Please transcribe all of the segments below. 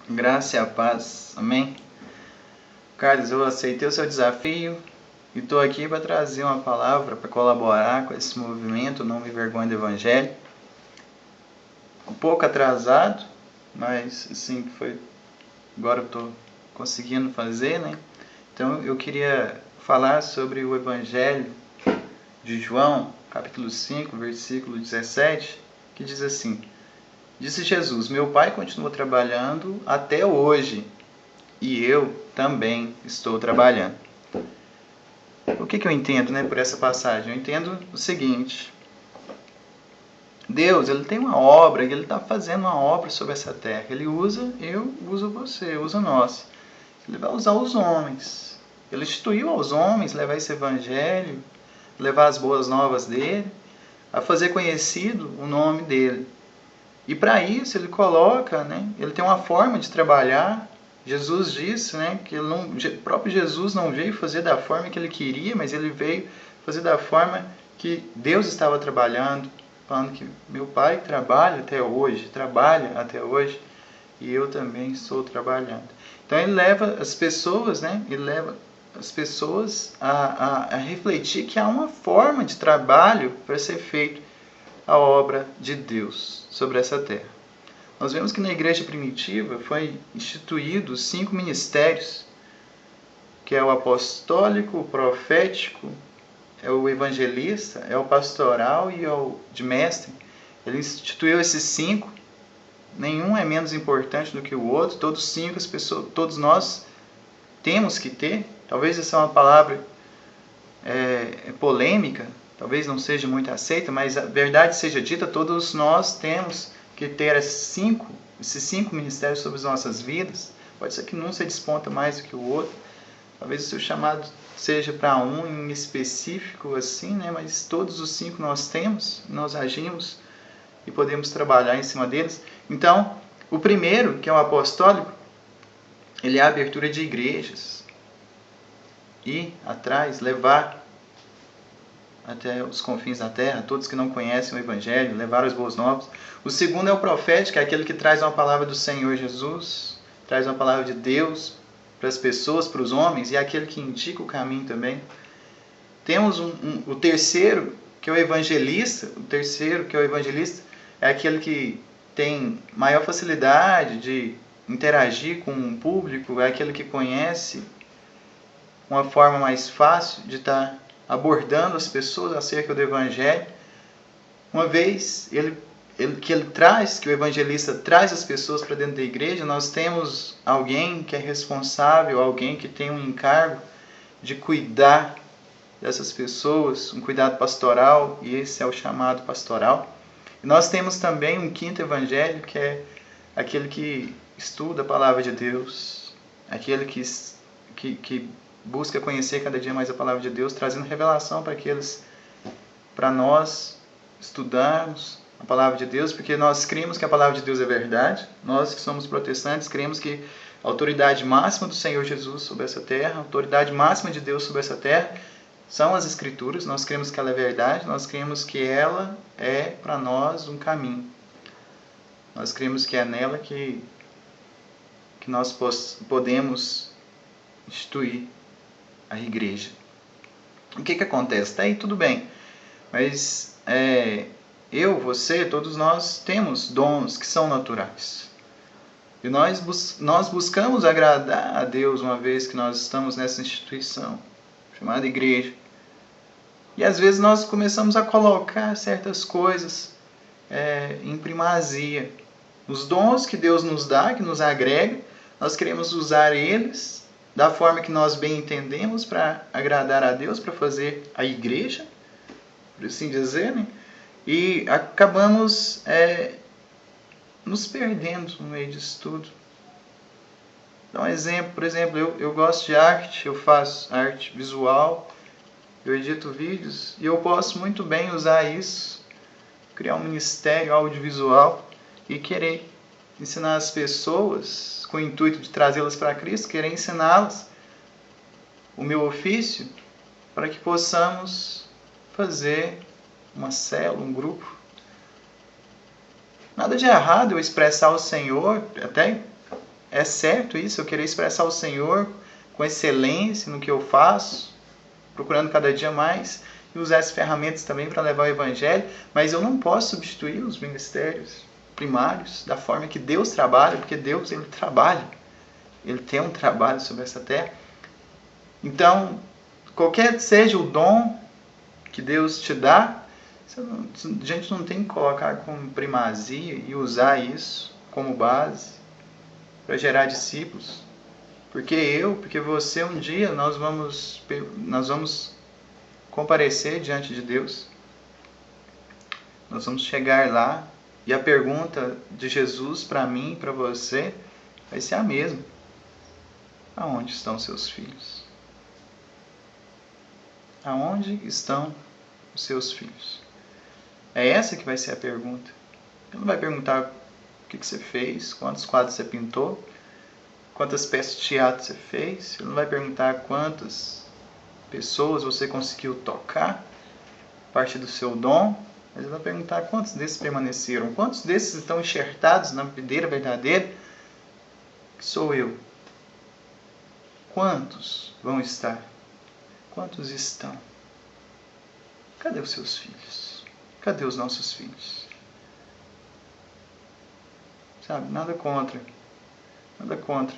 Graça e a paz. Amém? Carlos, eu aceitei o seu desafio e estou aqui para trazer uma palavra para colaborar com esse movimento Não Me Vergonhe do Evangelho. Um pouco atrasado, mas assim, agora eu estou conseguindo fazer, né? Então eu queria falar sobre o Evangelho de João, capítulo 5, versículo 17, que diz assim: Disse Jesus, meu Pai continua trabalhando até hoje e eu também estou trabalhando. O que eu entendo, por essa passagem? Eu entendo o seguinte: Deus, ele tem uma obra, ele está fazendo uma obra sobre essa terra. Ele usa eu, usa você, usa nós. Ele vai usar os homens. Ele instituiu aos homens levar esse evangelho, levar as boas novas dele, a fazer conhecido o nome dele. E para isso ele coloca, ele tem uma forma de trabalhar. Jesus disse, que o próprio Jesus não veio fazer da forma que ele queria, mas ele veio fazer da forma que Deus estava trabalhando, falando que meu Pai trabalha até hoje, e eu também estou trabalhando. Então ele leva as pessoas, a refletir que há uma forma de trabalho para ser feito a obra de Deus sobre essa terra. Nós vemos que na igreja primitiva foi instituídos 5 ministérios, que é o apostólico, o profético, é o evangelista, é o pastoral e é o de mestre. Ele instituiu esses 5, nenhum é menos importante do que o outro, todos nós temos que ter. Talvez essa é uma palavra polêmica, talvez não seja muito aceita, mas a verdade seja dita, todos nós temos que ter esses 5 ministérios sobre as nossas vidas. Pode ser que num se desponta mais do que o outro, talvez o seu chamado seja para um em específico assim, mas todos os 5 nós temos, nós agimos e podemos trabalhar em cima deles. Então, o primeiro, que é o apostólico, ele é a abertura de igrejas, ir atrás, levar até os confins da terra, todos que não conhecem o Evangelho, levar as boas novas. O segundo é o profético, que é aquele que traz uma palavra do Senhor Jesus, traz uma palavra de Deus para as pessoas, para os homens, e é aquele que indica o caminho também. Temos o terceiro, que é o evangelista. O terceiro, que é o evangelista, é aquele que tem maior facilidade de interagir com o público, é aquele que conhece uma forma mais fácil de estar abordando as pessoas acerca do Evangelho. Uma vez que o evangelista traz as pessoas para dentro da igreja, nós temos alguém que é responsável, alguém que tem um encargo de cuidar dessas pessoas, um cuidado pastoral, e esse é o chamado pastoral. E nós temos também um quinto evangelho, que é aquele que estuda a palavra de Deus, aquele que busca conhecer cada dia mais a palavra de Deus, trazendo revelação para nós estudarmos a palavra de Deus, porque nós cremos que a palavra de Deus é verdade. Nós que somos protestantes cremos que a autoridade máxima do Senhor Jesus sobre essa terra, a autoridade máxima de Deus sobre essa terra, são as Escrituras. Nós cremos que ela é verdade, nós cremos que ela é para nós um caminho. Nós cremos que é nela que nós podemos instituir a igreja. O que acontece? Está aí tudo bem, mas eu, você, todos nós temos dons que são naturais. E nós buscamos agradar a Deus uma vez que nós estamos nessa instituição chamada igreja. E às vezes nós começamos a colocar certas coisas em primazia. Os dons que Deus nos dá, que nos agrega, nós queremos usar eles da forma que nós bem entendemos para agradar a Deus, para fazer a igreja, por assim dizer, e acabamos nos perdendo no meio disso tudo. Dá um exemplo, por exemplo, eu gosto de arte, eu faço arte visual, eu edito vídeos e eu posso muito bem usar isso, criar um ministério audiovisual e querer ensinar as pessoas com o intuito de trazê-las para Cristo, querer ensiná-las o meu ofício para que possamos fazer uma célula, um grupo. Nada de errado eu expressar o Senhor, até É certo isso? Eu querer expressar o Senhor com excelência no que eu faço, procurando cada dia mais e usar as ferramentas também para levar o Evangelho, mas eu não posso substituir os ministérios primários da forma que Deus trabalha, porque Deus, Ele trabalha. Ele tem um trabalho sobre essa terra. Então, qualquer que seja o dom que Deus te dá, a gente não tem que colocar como primazia e usar isso como base para gerar discípulos. Porque você, um dia nós vamos comparecer diante de Deus. Nós vamos chegar lá e a pergunta de Jesus para mim e para você vai ser a mesma. Aonde estão seus filhos? Aonde estão os seus filhos? É essa que vai ser a pergunta. Ele não vai perguntar o que você fez, quantos quadros você pintou, quantas peças de teatro você fez. Ele não vai perguntar quantas pessoas você conseguiu tocar, parte do seu dom. Mas ele vai perguntar quantos desses permaneceram, quantos desses estão enxertados na videira verdadeira, que sou eu. Quantos vão estar? Quantos estão? Cadê os seus filhos? Cadê os nossos filhos? Sabe, nada contra. Nada contra.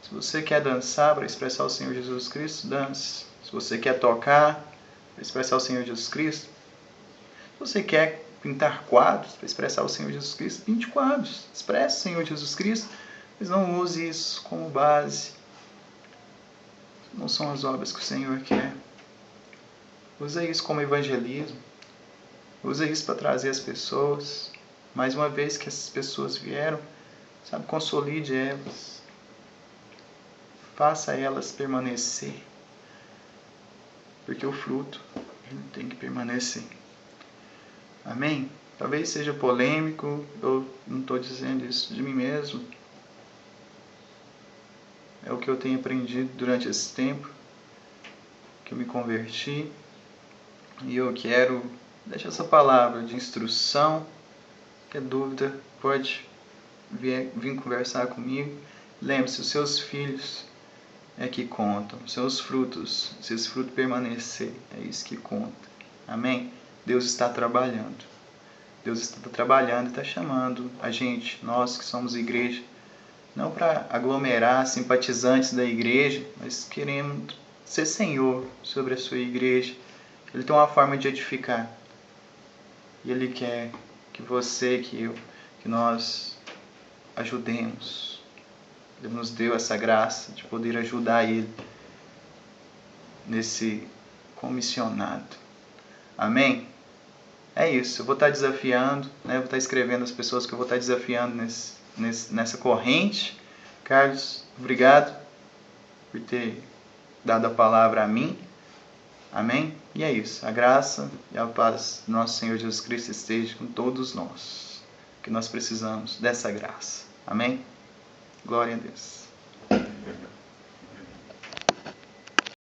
Se você quer dançar para expressar o Senhor Jesus Cristo, dance. Se você quer tocar para expressar o Senhor Jesus Cristo, se você quer pintar quadros para expressar o Senhor Jesus Cristo, pinte quadros. Expresse o Senhor Jesus Cristo, mas não use isso como base. Não são as obras que o Senhor quer. Usa isso como evangelismo. Usa isso para trazer as pessoas. Mais uma vez que essas pessoas vieram, sabe, consolide elas. Faça elas permanecer. Porque o fruto, ele tem que permanecer. Amém? Talvez seja polêmico, eu não estou dizendo isso de mim mesmo. É o que eu tenho aprendido durante esse tempo que eu me converti. E eu quero deixar essa palavra de instrução. Qualquer dúvida, pode vir conversar comigo. Lembre-se, os seus filhos é que contam. Os seus frutos, se esse fruto permanecer, é isso que conta. Amém? Deus está trabalhando. Deus está trabalhando e está chamando a gente, nós que somos igreja, não para aglomerar simpatizantes da igreja, mas queremos ser Senhor sobre a sua igreja. Ele tem uma forma de edificar. E Ele quer que você, que eu, que nós ajudemos. Ele nos deu essa graça de poder ajudar Ele nesse comissionado. Amém? É isso. Eu vou estar desafiando, né? Eu vou estar escrevendo as pessoas que eu vou estar desafiando nessa corrente. Carlos, obrigado por ter dado a palavra a mim. Amém? E é isso. A graça e a paz do nosso Senhor Jesus Cristo esteja com todos nós, que nós precisamos dessa graça. Amém? Glória a Deus.